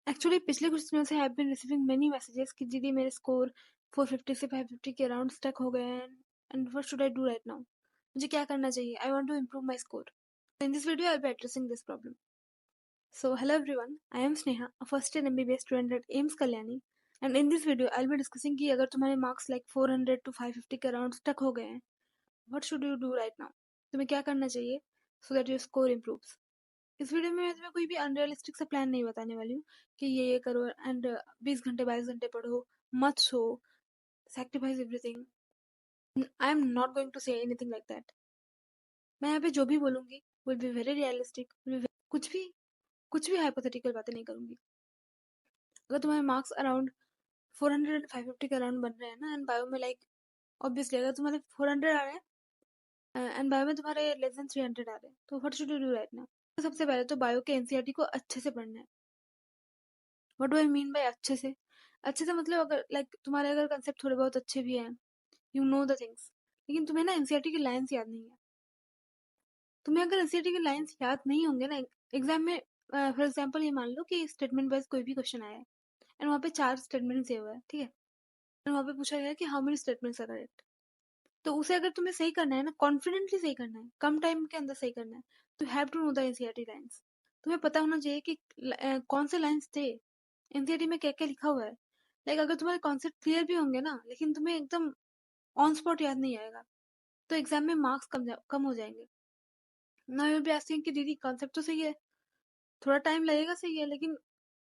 Actually पिछले कुछ दिनों से I have been receiving many messages कि दीदी मेरे स्कोर 450 से 550 के अराउंड स्टक हो गए हैं and what should I do right now. मुझे क्या करना चाहिए? I want to improve my score. In this video I will be addressing this problem. So hello everyone, I am Sneha, a first year MBBS student at AIMS Kalyani, and in this video I'll be discussing कि अगर तुम्हारे marks like 400 to 550 के around stuck हो गए हैं, what should you do right now? तुम्हें क्या करना चाहिए so that your score improves? इस वीडियो में मैं तुम्हें कोई भी अनरियलिस्टिक सा प्लान नहीं बताने वाली हूँ कि ये करो एंड 20 घंटे 22 घंटे पढ़ो, मत सो, sacrifice everything. I am not going to say anything like that. मैं यहाँ पे जो भी बोलूंगी विल बी वेरी रियलिस्टिक, कुछ भी हाइपोथेटिकल बातें नहीं करूंगी। अगर तुम्हारे मार्क्स अराउंड 400 एंड 550 के अराउंड बन रहे हैं ना, एंड बायो में लाइक ऑब्वियसली अगर तुम्हारे 400 आ रहे हैं एंड बायो में तुम्हारे लेस देन 300 आ रहे हैं, तो what should you do right now? सबसे पहले तो बायो के एनसीईआरटी को अच्छे से पढ़ना है। What do I mean by अच्छे से? अच्छे से मतलब अगर लाइक तुम्हारे अगर कंसेप्ट थोड़े बहुत अच्छे भी हैं, यू नो द थिंग्स, लेकिन तुम्हें ना एनसीईआरटी की लाइंस याद नहीं है। तुम्हें अगर एनसीईआरटी के लाइंस याद नहीं होंगे ना एग्जाम में, फॉर एग्जाम्पल ये मान लो कि स्टेटमेंट वाइज कोई भी क्वेश्चन आया है एंड वहाँ पे 4 स्टेटमेंट दिए हुए हैं, ठीक है, एंड वहाँ पे पूछा गया है कि how many statements are correct. तो उसे अगर तुम्हें सही करना है ना, कॉन्फिडेंटली सही करना है, कम टाइम के अंदर सही करना है, तो have to know the NCERT lines. तुम्हें पता होना चाहिए कि कौन से लाइंस थे, एनसीईआरटी में क्या क्या लिखा हुआ है। लाइक अगर तुम्हारे कॉन्सेप्ट क्लियर भी होंगे ना, लेकिन तुम्हें एकदम ऑन स्पॉट याद नहीं आएगा, तो एग्जाम में मार्क्स कम हो जाएंगे। Now you will be asking कि दीदी कॉन्सेप्ट तो सही है, थोड़ा टाइम लगेगा, सही है, लेकिन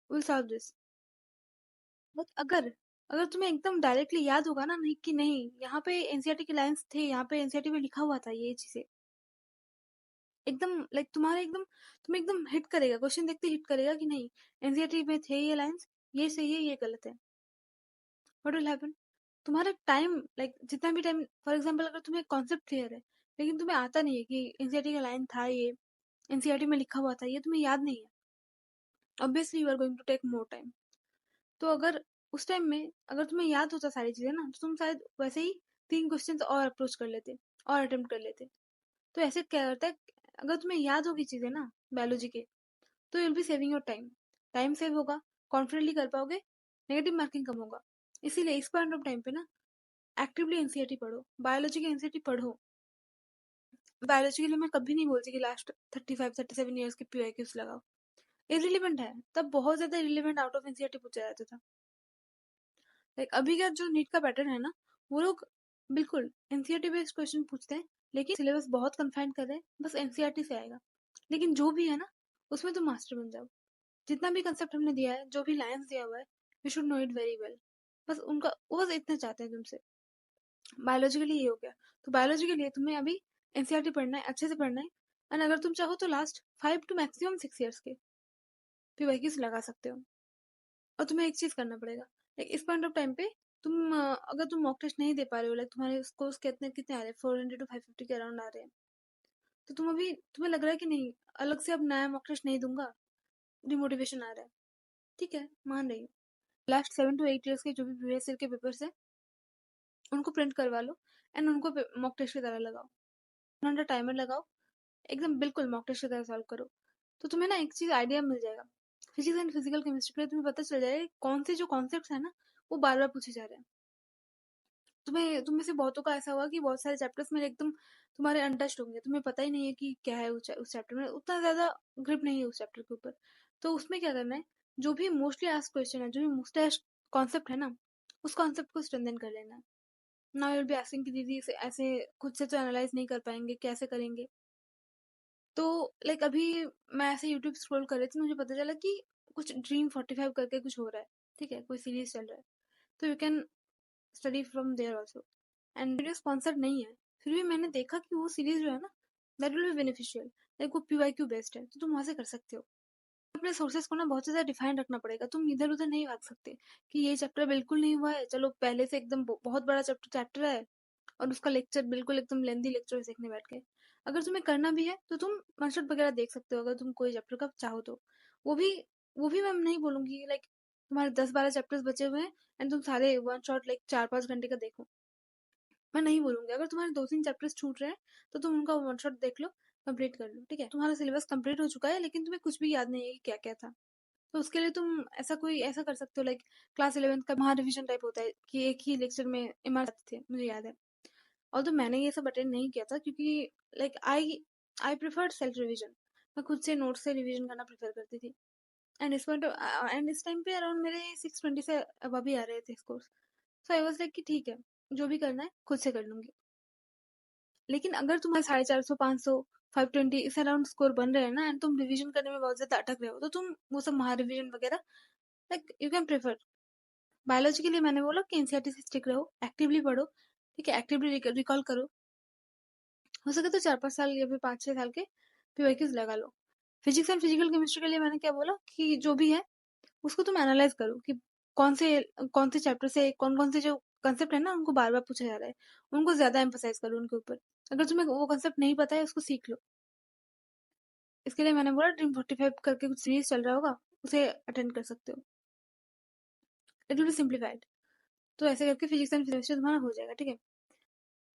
विल सॉल्व दिस। बट अगर अगर तुम्हें एकदम डायरेक्टली याद होगा ना, नहीं कि नहीं यहाँ पे एनसीईआरटी के लाइंस थे, यहाँ पे एनसीईआरटी में लिखा हुआ था ये चीजें, एकदम लाइक तुम्हारे एकदम तुम्हें एकदम हिट करेगा, क्वेश्चन देखते हिट करेगा कि नहीं एनसीईआरटी में थे ये लाइंस, ये सही है ये गलत है। What will happen? तुम्हारा टाइम लाइक जितना भी टाइम, फॉर एग्जांपल अगर तुम्हें कॉन्सेप्ट क्लियर है लेकिन तुम्हें आता नहीं है कि एनसीईआरटी का लाइन था ये, एनसीईआरटी में लिखा हुआ था ये, तुम्हें याद नहीं है, obviously you are going to take more time. तो अगर उस टाइम में अगर तुम्हें याद होता सारी चीजें ना, तो तुम शायद वैसे ही 3 क्वेश्चन और अप्रोच कर लेते और अटेम्प्ट कर लेते। तो ऐसे क्या करता है, अगर तुम्हें याद होगी चीजें ना बायोलॉजी के, तो you'll be saving your time, time save होगा, कॉन्फिडेंटली कर पाओगे, नेगेटिव मार्किंग कम होगा। इसीलिए इस पॉइंट ऑफ टाइम पे ना एक्टिवली एनसीईआरटी पढ़ो, बायोलॉजी की एनसीईआरटी पढ़ो। बायोलॉजी के लिए मैं कभी नहीं बोलती कि लास्ट 35-37 ईयर्स के पीवाईक्यूज लगाओ, इरिलेवेंट है, तब बहुत ज्यादा इरिलेवेंट आउट ऑफ एनसीईआरटी पूछा जाता था। लाइक अभी का जो नीट का पैटर्न है ना, वो लोग बिल्कुल एनसीईआरटी बेस्ड क्वेश्चन पूछते हैं, लेकिन सिलेबस बहुत कन्फाइन कर रहे हैं, बस एनसीईआरटी से आएगा। लेकिन जो भी है ना, उसमें तुम मास्टर बन जाओ। जितना भी कंसेप्ट हमने दिया है, जो भी लाइंस दिया हुआ है, you should know it very well. बस उनका वो बस इतना चाहते हैं तुमसे। बायोलॉजी के लिए ये हो गया। तो बायोलॉजी के लिए तुम्हें अभी एनसीईआरटी पढ़ना है, अच्छे से पढ़ना है, एंड अगर तुम चाहो तो लास्ट 5 टू मैक्सिमम 6 ईयर्स के पीवाईक्यूज लगा सकते हो। और तुम्हें एक चीज करना पड़ेगा, लाइक इस पॉइंट ऑफ टाइम पे तुम अगर तुम मॉक टेस्ट नहीं दे पा रहे हो, लाइक तुम्हारे स्कोर्स कितने कितने आ रहे हैं, 400 to 550 के अराउंड आ रहे हैं, तो तुम्हें लग रहा है कि नहीं अलग से अब नया मॉक टेस्ट नहीं दूंगा, डिमोटिवेशन आ रहा है, ठीक है, मान रही हूँ। लास्ट 7 to 8 ईयर्स के जो भी प्रीवियस ईयर के पेपर्स है, उनको प्रिंट करवा लो एंड उनको मॉक टेस्ट की तरह लगाओ, घंटा टाइमर लगाओ, एकदम बिल्कुल मॉक टेस्ट की तरह सॉल्व करो। तो तुम्हें ना एक चीज आइडिया मिल जाएगा, फिजिक्स एंड फिजिकल केमिस्ट्री के लिए तुम्हें पता चल जाएगा कौन से जो कॉन्सेप्ट है ना, वो बार बार पूछे जा रहे हैं। तुम में से बहुतों का ऐसा होगा कि बहुत सारे चैप्टर्स में एकदम तुम्हारे अनटच्ड होंगे, तुम्हें पता ही नहीं है कि क्या है उस चैप्टर में, उतना ज्यादा ग्रिप नहीं है उस चैप्टर के ऊपर। तो उसमें क्या करना है, जो भी मोस्टली आस्क्ड क्वेश्चन है, जो भी मोस्टली आस्क्ड कॉन्सेप्ट है ना, उस कॉन्सेप्ट को स्ट्रेंथन कर लेना है। Now you will be asking कि दीदी इसे ऐसे खुद से तो एनालाइज नहीं कर पाएंगे, कैसे करेंगे? तो लाइक अभी मैं ऐसे यूट्यूब स्क्रॉल कर रही थी, मुझे पता चला कि कुछ ड्रीम 45 करके कुछ हो रहा है, ठीक है, कोई सीरीज चल रहा है, तो you can study from there also. And video sponsored नहीं है, फिर भी मैंने देखा कि वो सीरीज जो है ना, that will be beneficial, like वो पीवाईक्यू बेस्ड है, तो तुम वहां से कर सकते हो। अपने सोर्सेस को ना बहुत ज्यादा डिफाइन रखना पड़ेगा, तुम इधर उधर नहीं भाग सकते कि ये चैप्टर बिल्कुल नहीं हुआ है, चलो पहले से एकदम बहुत बड़ा चैप्टर है और उसका लेक्चर बिल्कुल एकदम लेंदी लेक्चर सीखने बैठ गए। अगर तुम्हें करना भी है तो तुम वन शॉट वगैरह देख सकते हो, अगर तुम कोई चैप्टर का चाहो तो। वो भी वो भी मैं नहीं बोलूंगी लाइक तुम्हारे 10-12 चैप्टर्स बचे हुए हैं एंड तुम सारे वन शॉट लाइक 4-5 घंटे का देखो, मैं नहीं बोलूंगी। अगर तुम्हारे 2-3 चैप्टर्स छूट रहे हैं तो तुम उनका वन शॉट देख लो, कंप्लीट कर लो, ठीक है, तुम्हारा सिलेबस कंप्लीट हो चुका है लेकिन तुम्हें कुछ भी याद नहीं है कि क्या क्या था। तो उसके लिए तुम ऐसा कर सकते हो, लाइक क्लास 11th का महा रिविजन टाइप होता है कि एक ही लेक्चर में इमर्स थे, मुझे याद है। और तो मैंने ये सब अटेंड नहीं किया था क्योंकि like I preferred self revision. मैं खुद से नोट से रिविजन करना प्रेफर करती थी। एंड इस टाइम पे अराउंड मेरे 620 से अब ही आ रहे थे scores. So I was like कि ठीक है, जो भी करना है खुद से कर लूंगी। लेकिन अगर तुम्हारे 450, 500, 520 इस अराउंड स्कोर बन रहे हैं ना, एंड तुम रिवीजन करने में बहुत ज्यादा अटक रहे हो, तो तुम वो सब महा रिवीजन वगैरह like you can prefer. Biology के लिए मैंने बोला कि एनसीईआरटी से स्टिक रहो, एक्टिवली पढ़ो, ठीक है, एक्टिवली रिकॉल करो। हो सके तो 4-5 साल या फिर 5-6 साल के पीवाईक्यूज लगा लो। फिजिक्स एंड फिजिकल केमिस्ट्री के लिए मैंने क्या बोला कि जो भी है उसको तुम एनालाइज करो कि कौन से चैप्टर से कौन कौन से जो कंसेप्ट है ना उनको बार बार पूछा जा रहा है, उनको ज्यादा एम्फोसाइज करो उनके ऊपर। अगर तुम्हें वो कंसेप्ट नहीं पता है उसको सीख लो। इसके लिए मैंने बोला ड्रीम 45 करके कुछ सीरीज चल रहा होगा, उसे अटेंड कर सकते हो, इट विल बी सिंप्लीफाइड। तो ऐसे करके फिजिक्स एंड केमिस्ट्री तुम्हारा हो जाएगा, ठीक है।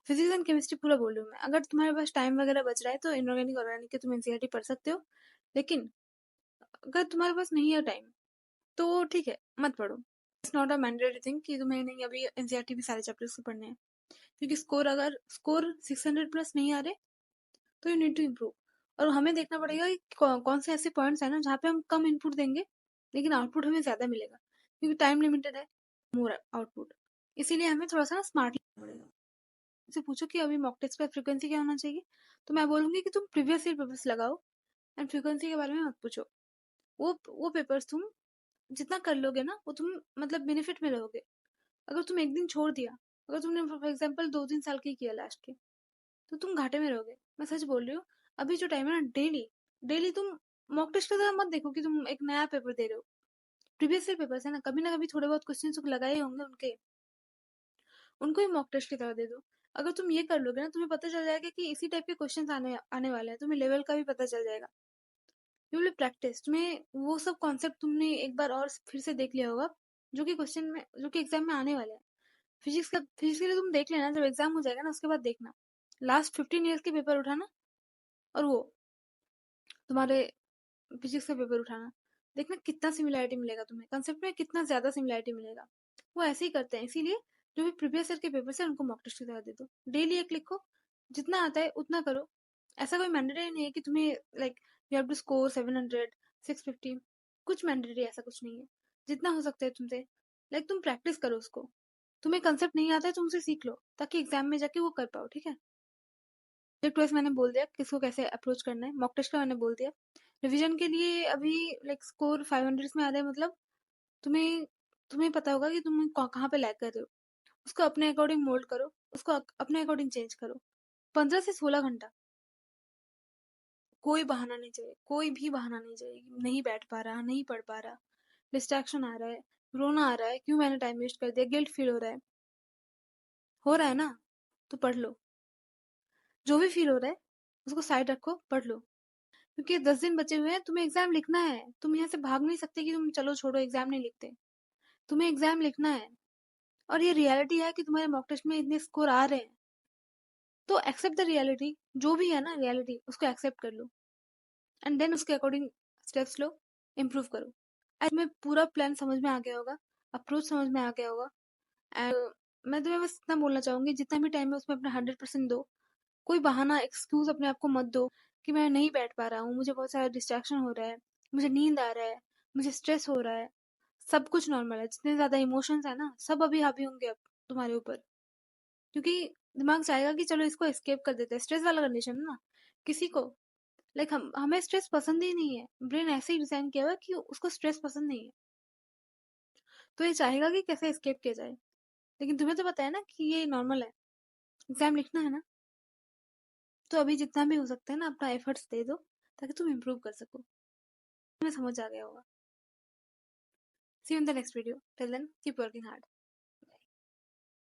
फिजिक्स एंड केमिस्ट्री पूरा बोल रही हूँ मैं। अगर तुम्हारे पास टाइम वगैरह बच रहा है तो इनऑर्गेनिक ऑर्गेनिक के तुम एनसीईआरटी पढ़ सकते हो। लेकिन अगर तुम्हारे पास नहीं है टाइम तो ठीक है, मत पढ़ो। It's not a mandatory thing कि तुम्हें नहीं अभी एनसीईआरटी भी सारे चैप्टर्स को पढ़ने हैं, क्योंकि अगर स्कोर 600 प्लस नहीं आ रहे तो यू नीड टू इम्प्रूव। और हमें देखना पड़ेगा कि कौन से ऐसे पॉइंट्स है ना जहाँ पे हम कम इनपुट देंगे लेकिन आउटपुट हमें ज्यादा मिलेगा, क्योंकि टाइम लिमिटेड है, मोर आउटपुट। इसीलिए हमें थोड़ा सा स्मार्ट लगना पड़ेगा। मुझसे पूछो कि अभी मॉक टेस्ट का फ्रीक्वेंसी क्या होना चाहिए, तो मैं बोलूंगी कि तुम प्रीवियस ईयर पेपर्स लगाओ एंड फ्रीक्वेंसी के बारे में मत पूछो। वो पेपर्स तुम जितना कर लोगे ना वो तुम मतलब बेनिफिट में रहोगे। अगर तुम एक दिन छोड़ दिया, अगर तुमने फॉर एग्जाम्पल 2-3 साल की किया लास्ट के, तो तुम घाटे में रहोगे। मैं सच बोल रही हूँ। अभी जो टाइम है ना, डेली डेली तुम मॉक टेस्ट की तरह मत देखो कि तुम एक नया पेपर दे रहे हो। प्रीवियस ईयर पेपर्स है ना कभी थोड़े बहुत क्वेश्चन लगाए होंगे उनके, उनको ही मॉक टेस्ट की तरह दे दो। अगर तुम ये कर लोगे ना, तुम्हें पता चल जाएगा कि इसी टाइप के क्वेश्चन आने वाले हैं, तुम्हें लेवल का भी पता चल जाएगा। यू विल प्रैक्टिस, तुम्हें वो सब कॉन्सेप्ट तुमने एक बार और फिर से देख लिया होगा जो कि एग्जाम में आने वाले हैं। फिजिक्स के लिए तुम देख लेना, जब एग्जाम हो जाएगा ना उसके बाद देखना लास्ट 15 ईयर्स के पेपर उठाना, और वो तुम्हारे फिजिक्स का पेपर उठाना, देखना कितना सिमिलैरिटी मिलेगा तुम्हें, कंसेप्ट में कितना ज्यादा सिमिलैरिटी मिलेगा। वो ऐसे ही करते हैं, इसीलिए जो भी प्रीवियस ईयर के पेपर है उनको मॉक टेस्ट की तरह दे दो। डेली एक लिखो, जितना आता है उतना करो। ऐसा कोई मैंडेटरी नहीं है कि तुम्हें like you have to score 700, 650, कुछ मैंडेटरी ऐसा कुछ नहीं है। जितना हो सकता है तुमसे लाइक तुम प्रैक्टिस करो उसको। तुम्हें कंसेप्ट नहीं आता है तुम उसे सीख लो, ताकि एग्जाम में जाके वो कर पाओ, ठीक है। सब्जेक्ट वाइज मैंने बोल दिया किसको कैसे अप्रोच करना है, मॉक टेस्ट का मैंने बोल दिया। रिवीजन के लिए अभी लाइक स्कोर 500 में आ रहा है, मतलब तुम्हें तुम्हें पता होगा कि तुम कहाँ पे लैग कर रहे हो, उसको अपने अकॉर्डिंग मोल्ड करो, उसको अपने अकॉर्डिंग चेंज करो। 15 से 16 घंटा, कोई बहाना नहीं चाहिए, कोई भी बहाना नहीं चाहिए। नहीं बैठ पा रहा, नहीं पढ़ पा रहा, डिस्ट्रैक्शन आ रहा है, रोना आ रहा है, क्यों मैंने टाइम वेस्ट कर दिया, गिल्ट फील हो रहा है ना, तो पढ़ लो। जो भी फील हो रहा है उसको साइड रखो, पढ़ लो। क्योंकि 10 दिन बचे हुए हैं, तुम्हें एग्जाम लिखना है। तुम यहाँ से भाग नहीं सकते कि तुम चलो छोड़ो एग्जाम नहीं लिखते, तुम्हें एग्जाम लिखना है। और ये रियलिटी है कि तुम्हारे मॉक टेस्ट में इतने स्कोर आ रहे हैं, तो एक्सेप्ट द रियलिटी। जो भी है ना रियलिटी, उसको एक्सेप्ट कर लो एंड देन उसके अकॉर्डिंग स्टेप्स लो, इम्प्रूव करो। आज तुम्हें पूरा प्लान समझ में आ गया होगा, अप्रोच समझ में आ गया होगा। एंड मैं तुम्हें बस इतना बोलना चाहूंगी, जितना भी टाइम है उसमें अपना 100% दो। कोई बहाना एक्सक्यूज अपने आप को मत दो कि मैं नहीं बैठ पा रहा हूँ, मुझे बहुत सारा डिस्ट्रैक्शन हो रहा है, मुझे नींद आ रहा है, मुझे स्ट्रेस हो रहा है। सब कुछ नॉर्मल है, जितने ज्यादा इमोशंस है ना सब अभी हावी होंगे अब तुम्हारे ऊपर, क्योंकि दिमाग चाहेगा कि चलो इसको एस्केप कर देते हैं। स्ट्रेस वाला कंडीशन है ना किसी को, लाइक हमें स्ट्रेस पसंद ही नहीं है। ब्रेन ऐसे ही डिजाइन किया हुआ है कि उसको स्ट्रेस पसंद नहीं है, तो ये चाहेगा कि कैसे एस्केप किया जाए। लेकिन तुम्हें तो पता है ना कि ये नॉर्मल है, एग्जाम लिखना है ना, तो अभी जितना भी हो सकता है ना अपना एफर्ट्स दे दो, ताकि तुम इम्प्रूव कर सको। तुम्हें समझ आ गया होगा। See you in the next video, till then keep working hard.